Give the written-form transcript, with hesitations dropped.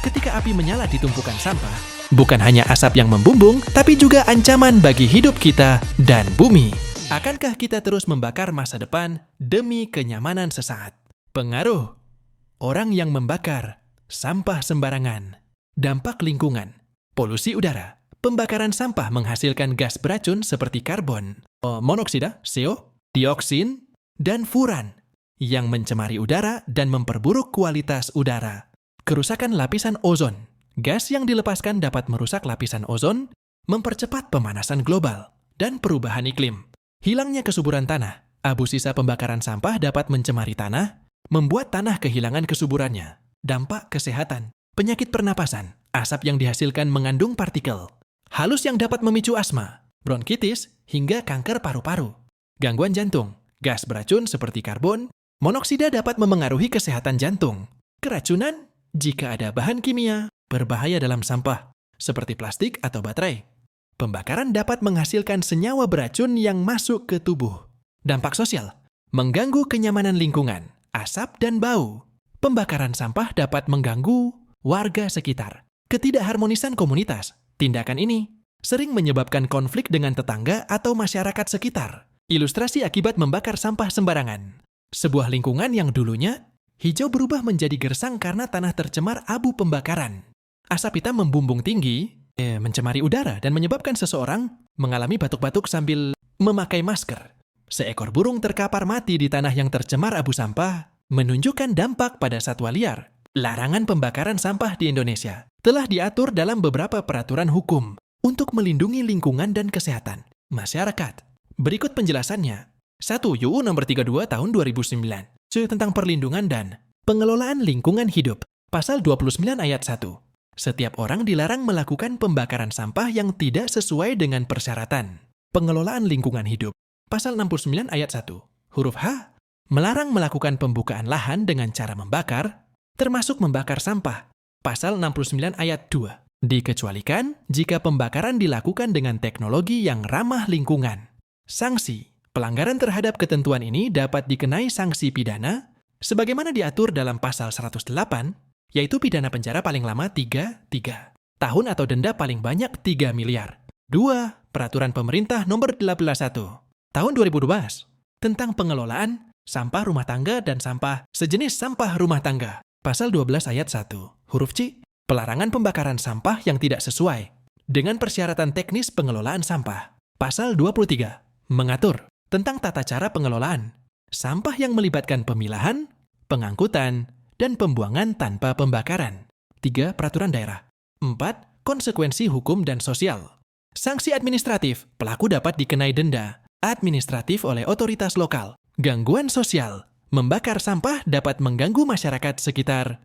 ketika api menyala di tumpukan sampah, bukan hanya asap yang membumbung, tapi juga ancaman bagi hidup kita dan bumi. Akankah kita terus membakar masa depan demi kenyamanan sesaat? Pengaruh orang yang membakar sampah sembarangan. Dampak lingkungan, polusi udara. Pembakaran sampah menghasilkan gas beracun seperti karbon, monoksida, CO, dioksin, dan furan yang mencemari udara dan memperburuk kualitas udara. Kerusakan lapisan ozon. Gas yang dilepaskan dapat merusak lapisan ozon, mempercepat pemanasan global, dan perubahan iklim. Hilangnya kesuburan tanah. Abu sisa pembakaran sampah dapat mencemari tanah, membuat tanah kehilangan kesuburannya. Dampak kesehatan. Penyakit pernapasan. Asap yang dihasilkan mengandung partikel halus yang dapat memicu asma, bronkitis, hingga kanker paru-paru. Gangguan jantung. Gas beracun seperti karbon, monoksida dapat memengaruhi kesehatan jantung. Keracunan. Jika ada bahan kimia berbahaya dalam sampah, seperti plastik atau baterai. Pembakaran dapat menghasilkan senyawa beracun yang masuk ke tubuh. Dampak sosial. Mengganggu kenyamanan lingkungan, asap dan bau. Pembakaran sampah dapat mengganggu warga sekitar. Ketidakharmonisan komunitas. Tindakan ini sering menyebabkan konflik dengan tetangga atau masyarakat sekitar. Ilustrasi akibat membakar sampah sembarangan. Sebuah lingkungan yang dulunya hijau berubah menjadi gersang karena tanah tercemar abu pembakaran. Asap hitam membumbung tinggi, mencemari udara dan menyebabkan seseorang mengalami batuk-batuk sambil memakai masker. Seekor burung terkapar mati di tanah yang tercemar abu sampah menunjukkan dampak pada satwa liar. Larangan pembakaran sampah di Indonesia telah diatur dalam beberapa peraturan hukum untuk melindungi lingkungan dan kesehatan masyarakat. Berikut penjelasannya. 1. UU Nomor 32 Tahun 2009 tentang perlindungan dan pengelolaan lingkungan hidup. Pasal 29 ayat 1. Setiap orang dilarang melakukan pembakaran sampah yang tidak sesuai dengan persyaratan. Pengelolaan lingkungan hidup. Pasal 69 ayat 1. Huruf H. Melarang melakukan pembukaan lahan dengan cara membakar, termasuk membakar sampah. Pasal 69 ayat 2. Dikecualikan jika pembakaran dilakukan dengan teknologi yang ramah lingkungan. Sanksi. Pelanggaran terhadap ketentuan ini dapat dikenai sanksi pidana sebagaimana diatur dalam pasal 108, yaitu pidana penjara paling lama 3 tahun atau denda paling banyak 3 miliar. 2. Peraturan Pemerintah Nomor 181 Tahun 2012 tentang pengelolaan sampah rumah tangga dan sampah sejenis sampah rumah tangga. Pasal 12 ayat 1, huruf C, pelarangan pembakaran sampah yang tidak sesuai dengan persyaratan teknis pengelolaan sampah. Pasal 23, mengatur tentang tata cara pengelolaan sampah yang melibatkan pemilahan, pengangkutan, dan pembuangan tanpa pembakaran. 3. Peraturan daerah. 4. Konsekuensi hukum dan sosial. Sanksi administratif, pelaku dapat dikenai denda administratif oleh otoritas lokal. Gangguan sosial. Membakar sampah dapat mengganggu masyarakat sekitar